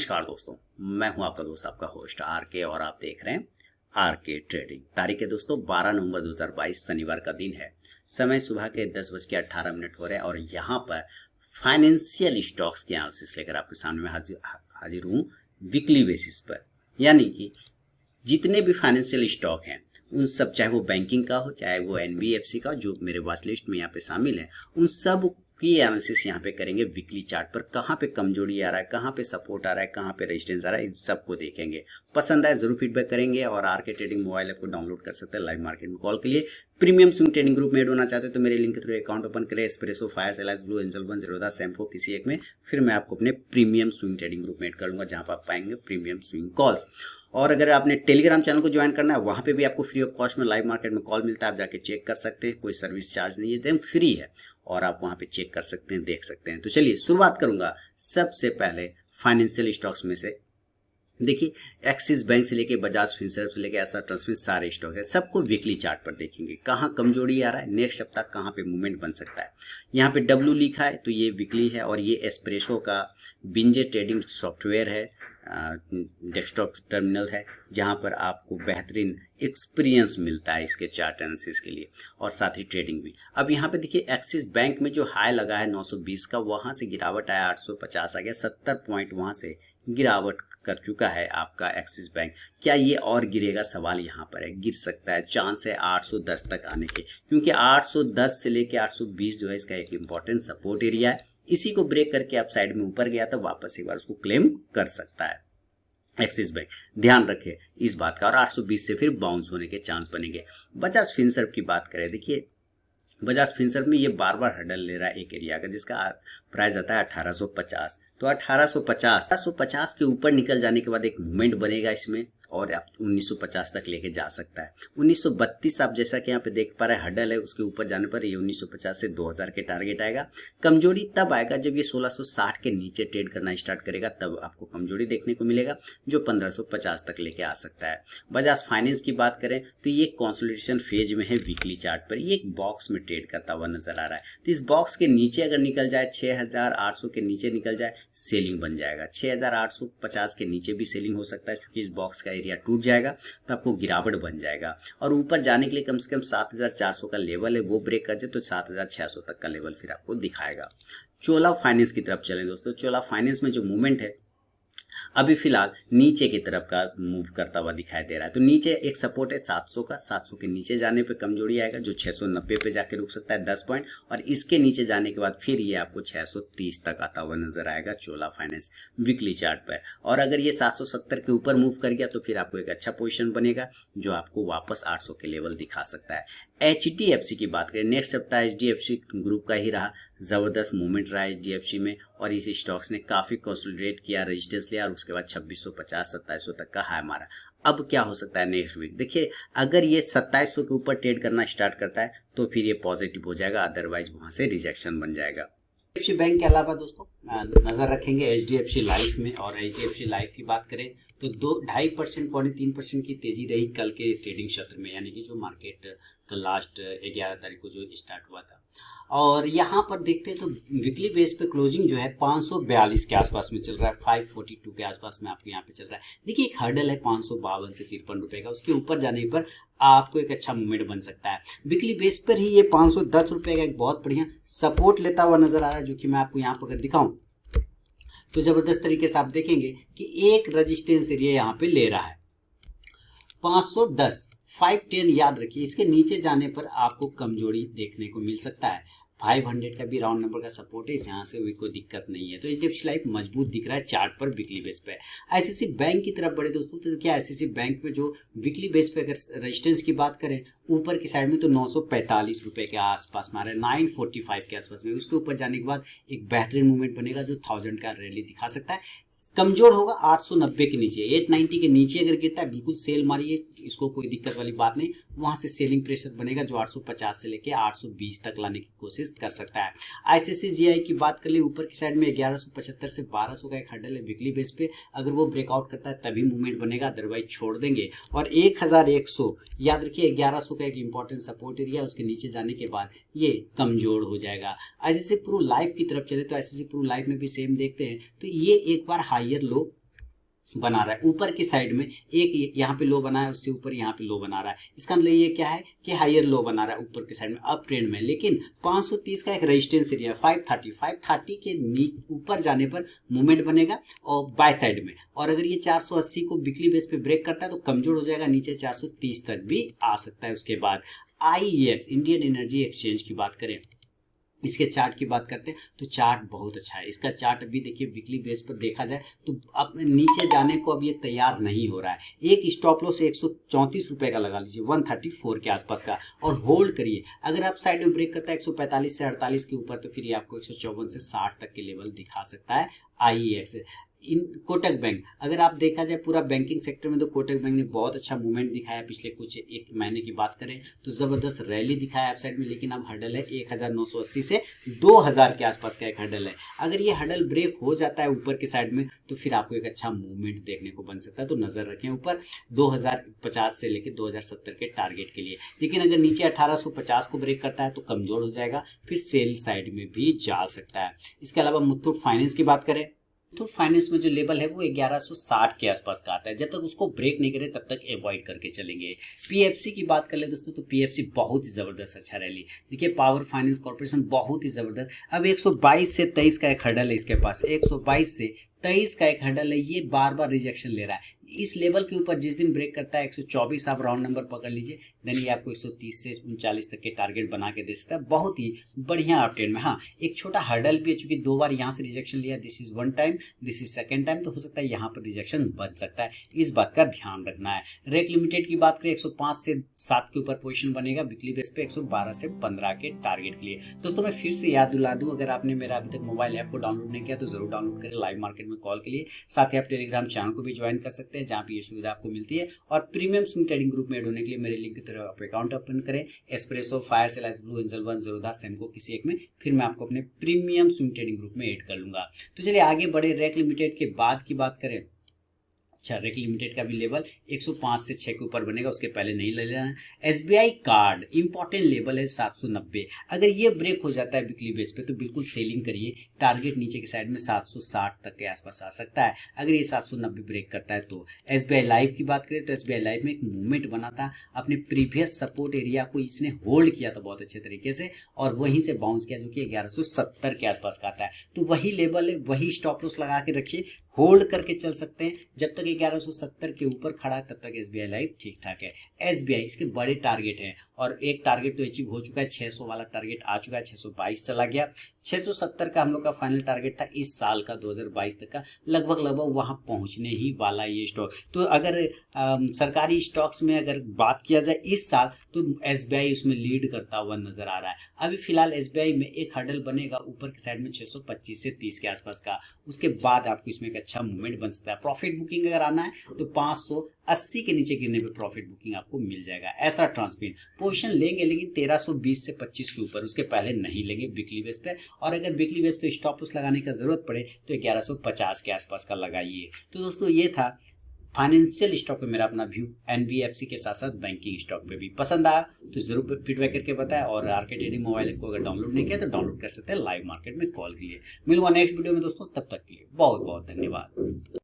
नमस्कार दोस्तों, मैं हूं आपका दोस्त आपका होस्ट आरके और आप देख रहे हैं आरके ट्रेडिंग। तारीख है दोस्तों 12 नवंबर 2022 शनिवार का दिन है। समय सुबह के 10:18 हो रहे हैं और यहाँ पर फाइनेंशियल स्टॉक्स के एनालिसिस लेकर आपके सामने में हाजिर हूँ वीकली बेसिस पर। यानी कि जितने भी फाइनेंशियल स्टॉक हैं उन सब, चाहे वो बैंकिंग का हो चाहे वो एनबीएफसी का जो मेरे वॉच लिस्ट में यहाँ पे शामिल है, उन सब की एनालिसिस यहाँ पे करेंगे वीकली चार्ट पर। कहाँ पे कमजोरी आ रहा है, कहाँ पे सपोर्ट आ रहा है, कहाँ पे रेजिस्टेंस आ रहा है, इन सबको देखेंगे। पसंद आए जरूर फीडबैक करेंगे। और आरके ट्रेडिंग मोबाइल ऐप को डाउनलोड कर सकते हैं लाइव मार्केट में कॉल के लिए। प्रीमियम स्विंग ट्रेडिंग ग्रुप में ऐड होना चाहते हैं तो मेरे लिंक के थ्रू अकाउंट ओपन करें। Espresso, Fyers, Alice, Blue Angel, One, Zerodha, Samco किसी एक में, फिर मैं आपको अपने प्रीमियम स्विंग ट्रेडिंग ग्रुप में ऐड कर लूंगा जहां पर आप पाएंगे प्रीमियम स्विंग कॉल्स। और अगर आपने टेलीग्राम चैनल को ज्वाइन करना है, वहां पे भी आपको फ्री ऑफ कॉस्ट में लाइव मार्केट में कॉल मिलता है। आप जाके चेक कर सकते हैं, कोई सर्विस चार्ज नहीं है, एकदम फ्री है और आप वहां पे चेक कर सकते हैं, देख सकते हैं। तो चलिए शुरुआत करूंगा सबसे पहले फाइनेंशियल स्टॉक्स में से। देखिए, एक्सिस बैंक से लेके बजाज फिनसर्व से लेके ऐसा ट्रांसमिट सारे स्टॉक है, सबको वीकली चार्ट पर देखेंगे। कहाँ कमजोरी आ रहा है, नेक्स्ट सप्ताह कहाँ पे मूवमेंट बन सकता है। यहाँ पे डब्ल्यू लिखा है तो ये वीकली है और ये एस्प्रेसो का बिंजे ट्रेडिंग सॉफ्टवेयर है, डेस्कटॉप टर्मिनल है जहाँ पर आपको बेहतरीन एक्सपीरियंस मिलता है इसके चार्ट एनालिसिस के लिए और साथ ही ट्रेडिंग भी। अब यहाँ पे देखिए, एक्सिस बैंक में जो हाई लगा है 920 का, वहाँ से गिरावट आया 850 आ गया, 70 पॉइंट वहाँ से गिरावट कर चुका है आपका एक्सिस बैंक। क्या ये और गिरेगा, सवाल यहाँ पर है। गिर सकता है, चांस है 810 तक आने के, क्योंकि 810 से लेके 820 जो है इसका एक इम्पॉर्टेंट सपोर्ट एरिया है। इसी को ब्रेक करके आप साइड में ऊपर गया तो वापस एक बार उसको क्लेम कर सकता है एक्सिस बैंक। ध्यान रखें इस बात का। और 820 से फिर बाउंस होने के चांस बनेंगे। बजाज फिनसर्व की बात करें, देखिए बजाज फिनसर्व में ये बार बार हडल ले रहा है एक एरिया का जिसका प्राइस आता है 1850। तो 1850 के ऊपर निकल जाने के बाद एक मूवमेंट बनेगा इसमें और आप 1950 तक लेके जा सकता है। 1932 आप जैसा कि यहाँ पे देख पा रहे हैं हडल है, उसके ऊपर जाने पर ये 1950 से 2000 के टारगेट आएगा। कमजोरी तब आएगा जब ये 1660 के नीचे ट्रेड करना स्टार्ट करेगा, तब आपको कमजोरी देखने को मिलेगा जो 1550 तक लेके आ सकता है। बजाज फाइनेंस की बात करें तो ये कंसोलिडेशन फेज में है वीकली चार्ट पर। ये एक बॉक्स में ट्रेड करता हुआ नजर आ रहा है। तो इस बॉक्स के नीचे अगर निकल जाए, 6800 के नीचे निकल जाए, सेलिंग बन जाएगा। 6850 के नीचे भी सेलिंग हो सकता है क्योंकि इस बॉक्स का एरिया टूट जाएगा तो आपको गिरावट बन जाएगा। और ऊपर जाने के लिए कम से कम 7400 का लेवल है, वो ब्रेक कर जाए तो 7600 तक का लेवल फिर आपको दिखाएगा। चोला फाइनेंस की तरफ चलें दोस्तों। चोला फाइनेंस में जो मूवमेंट है अभी फिलहाल नीचे की तरफ का मूव करता हुआ दिखाई दे रहा है। तो नीचे एक सपोर्ट है 700 का, 700 के नीचे जाने पे कमजोरी आएगा जो 690 पे जाके रुक सकता है 10 पॉइंट, और इसके नीचे जाने के बाद फिर ये आपको 630 तक आता हुआ नजर आएगा चोला फाइनेंस वीकली चार्ट पर। और अगर ये 770 के ऊपर मूव कर गया तो फिर आपको एक अच्छा पोजिशन बनेगा जो आपको वापस 800 के लेवल दिखा सकता है। HDFC की बात करें, नेक्स्ट सप्ताह HDFC ग्रुप का ही रहा, जबरदस्त मूवमेंट रहा HDFC में और इस स्टॉक्स ने काफी कंसोलिडेट किया, रेजिस्टेंस लिया और उसके बाद 2650 2700 तक का हाई मारा। अब क्या हो सकता है नेक्स्ट वीक, देखिए अगर ये 2700 के ऊपर ट्रेड करना स्टार्ट करता है तो फिर ये पॉजिटिव हो जाएगा, अदरवाइज वहां से रिजेक्शन बन जाएगा। HDFC बैंक के अलावा दोस्तों नजर रखेंगे HDFC लाइफ में। और HDFC लाइफ की बात करें तो 2.5% 3% की तेजी रही कल के ट्रेडिंग सत्र में, यानी कि जो मार्केट कल लास्ट 11 तारीख को जो स्टार्ट हुआ था। और यहाँ पर देखते हैं तो वीकली बेस पे क्लोजिंग जो है 542 के आसपास में चल रहा है, 542 के आसपास में आपको यहाँ पे चल रहा है। देखिए एक हर्डल है 552 से 53 रुपए का, उसके ऊपर जाने पर आपको एक अच्छा मूवमेंट बन सकता है। वीकली बेस पर ही ये 510 रुपए का एक बहुत बढ़िया सपोर्ट लेता हुआ नजर आ रहा है, जो कि मैं आपको यहाँ पर अगर दिखाऊं तो जबरदस्त तरीके से आप देखेंगे कि एक रेजिस्टेंस एरिया यहाँ पे ले रहा है 510, 510 याद रखिए। इसके नीचे जाने पर आपको कमजोरी देखने को मिल सकता है। 500 का भी राउंड नंबर का सपोर्ट है, यहाँ से भी कोई दिक्कत नहीं है। तो HDFC लाइफ मजबूत दिख रहा है चार्ट पर वीकली बेस पे। ICICI बैंक की तरफ बढ़े दोस्तों तो क्या ICICI बैंक में जो वीकली बेस पे अगर रेजिस्टेंस की बात करें ऊपर की साइड में तो 945 रुपए के आसपास मारे, 945 के आसपास में, उसके ऊपर जाने के बाद एक बेहतरीन मूवमेंट बनेगा जो 1000 का रैली दिखा सकता है। कमजोर होगा 890 के नीचे, 890 के नीचे अगर गिरता है बिल्कुल सेल मारिए, इसको कोई दिक्कत वाली बात नहीं। वहां से सेलिंग प्रेशर बनेगा जो 850 से लेके 820 तक लाने की कोशिश कर सकता है। ICICI की बात कर ले ऊपर की साइड में 1175 से 1200 का एक हर्डल है वीकली बेस पे, अगर वो ब्रेकआउट करता है तभी मूवमेंट बनेगा, अदरवाइज छोड़ देंगे। और 1100 याद रखिए 1100 का एक इंपॉर्टेंट सपोर्ट एरिया, उसके नीचे जाने के बाद ये कमजोर हो जाएगा। ICICI प्रू लाइफ की तरफ चले तो ICICI प्रू लाइफ में भी सेम देखते हैं तो ये एक बार हायर लो बना रहा है, ऊपर की साइड में एक यहाँ पे लो बना है, उससे ऊपर यहाँ पे लो बना रहा है। इसका मतलब ये क्या है कि हायर लो बना रहा है ऊपर की साइड में अप ट्रेंड में। लेकिन 530 का एक रेजिस्टेंस एरिया है, 530 के ऊपर जाने पर मूवमेंट बनेगा और बाय साइड में, और अगर ये 480 को वीकली बेस पे ब्रेक करता है तो कमजोर हो जाएगा, नीचे 430 तक भी आ सकता है। उसके बाद IEX इंडियन एनर्जी एक्सचेंज की बात करें, इसके चार्ट की बात करते हैं तो चार्ट बहुत अच्छा है। इसका चार्ट अभी देखिए वीकली बेस पर देखा जाए तो अब नीचे जाने को अब ये तैयार नहीं हो रहा है। एक स्टॉप लॉस 134 रुपए का लगा लीजिए, 134 के आसपास का, और होल्ड करिए। अगर आप साइड में ब्रेक करता है 145 से 48 के ऊपर तो फिर ये आपको 154 से 60 तक के लेवल दिखा सकता है IEX। इन कोटक बैंक, अगर आप देखा जाए पूरा बैंकिंग सेक्टर में तो कोटक बैंक ने बहुत अच्छा मूवमेंट दिखाया पिछले कुछ एक महीने की बात करें तो जबरदस्त रैली दिखाया अप साइड में। लेकिन अब हडल है 1980 से 2000 के आसपास का एक हडल है। अगर ये हडल ब्रेक हो जाता है ऊपर की साइड में तो फिर आपको एक अच्छा मूवमेंट देखने को बन सकता है। तो नजर रखें ऊपर 2050 से लेकर 2070 के टारगेट के लिए। लेकिन अगर नीचे 1850 को ब्रेक करता है तो कमजोर हो जाएगा, फिर सेल साइड में भी जा सकता है। इसके अलावा मुथूट फाइनेंस की बात करें तो फाइनेंस में जो लेवल है वो 1160 के आसपास का आता है। जब तक उसको ब्रेक नहीं करे तब तक अवॉइड करके चलेंगे। PFC की बात कर ले दोस्तों तो PFC बहुत ही जबरदस्त अच्छा रैली। देखिए पावर फाइनेंस कॉर्पोरेशन बहुत ही जबरदस्त, अब 122 से 23 का एक हर्डल है इसके पास, 122 से 23 का एक हर्डल है। ये बार बार रिजेक्शन ले रहा है। इस लेवल के ऊपर जिस दिन ब्रेक करता है 124 आप राउंड नंबर पकड़ लीजिए, देन ये आपको 130 से 39 तक के टारगेट बना के दे सकता है। बहुत ही बढ़िया अपट्रेंड में। हाँ, एक छोटा हर्डल भी है, चूंकि 2 बार यहाँ से रिजेक्शन लिया, this is 1 time, this is 2nd time, तो हो सकता है यहाँ पर रिजेक्शन बन सकता है। इस बात का ध्यान रखना है। रेक लिमिटेड की बात करें 105 से 7 के ऊपर पोजिशन बनेगा वीकली बेस पे 112 से 15 के टारगेट के लिए। दोस्तों मैं फिर से याद दिला दूं, अगर आपने मेरा अभी तक मोबाइल ऐप को डाउनलोड नहीं किया तो जरूर डाउनलोड करें लाइव मार्केट में कॉल के लिए। साथ ही आप टेलीग्राम चैनल को भी ज्वाइन कर सकते हैं जहाँ पे ये सुविधा आपको मिलती है। और प्रीमियम स्विंग ट्रेडिंग ग्रुप में ऐड होने के लिए मेरे लिंक की तरफ आप अकाउंट ओपन करें। एस्प्रेसो, फायर सेल, ब्लू एंजल, 1 ज़ेरोधा, सेमको किसी एक में, फिर मैं आपको अपने प्रीमियम स्विंग ट्रेडिंग ग्रुप में ऐड कर लूंगा। तो चलिए आगे बढ़े। रेक लिमिटेड के बाद की बात करें, अच्छा रेक लिमिटेड का भी लेवल 105 से 6 के ऊपर बनेगा, उसके पहले नहीं ले लेना है। SBI कार्ड इंपॉर्टेंट लेवल है 790, अगर ये ब्रेक हो जाता है वीकली बेस पे तो बिल्कुल सेलिंग करिए। टारगेट नीचे की साइड में 760 तक के आसपास आ सकता है अगर ये 790 ब्रेक करता है तो। SBI लाइव की बात करें तो SBI लाइव में एक मूवमेंट बना था, अपने प्रीवियस सपोर्ट एरिया को इसने होल्ड किया था बहुत अच्छे तरीके से और वहीं से बाउंस किया जो कि 1170 के आसपास का आता है। तो वही लेवल है, वही स्टॉप लॉस लगा के रखिए, होल्ड करके चल सकते हैं। जब तक 1170 के ऊपर खड़ा है तब तक SBI लाइव ठीक ठाक है। SBI इसके बड़े टारगेट हैं और एक टारगेट तो अचीव हो चुका है, 600 वाला टारगेट आ चुका है, 622 चला गया। 670 का हम लोग का फाइनल टारगेट था इस साल का 2022 तक का, लगभग वहां पहुंचने ही वाला ये स्टॉक। तो अगर सरकारी स्टॉक्स में अगर बात किया जाए इस साल तो SBI उसमें लीड करता हुआ नजर आ रहा है। अभी फिलहाल SBI में एक हर्डल बनेगा ऊपर की साइड में 625 से 30 के आसपास का, उसके बाद आपको इसमें एक अच्छा मूवमेंट बन सकता है। प्रॉफिट बुकिंग अगर आना है तो 580 के नीचे गिरने पे प्रॉफिट बुकिंग आपको मिल जाएगा। ऐसा ट्रांसपेरेंट पोजीशन लेंगे लेकिन 1320 से 25 के ऊपर, उसके पहले नहीं लेंगे वीकली बेस पे। और अगर वीकली बेस पे स्टॉप लॉस लगाने का जरूरत पड़े तो 1150 के आसपास का लगाइए। तो दोस्तों ये था फाइनेंशियल स्टॉक पे मेरा अपना व्यू, NBFC के साथ साथ बैंकिंग स्टॉक पे भी। पसंद आया तो जरूर फीडबैक करके बताएं और आरके ट्रेडिंग मोबाइल ऐप को अगर डाउनलोड नहीं किया तो डाउनलोड कर सकते हैं लाइव मार्केट में कॉल के लिए। मिलूंगा नेक्स्ट वीडियो में दोस्तों, तब तक के लिए बहुत बहुत धन्यवाद।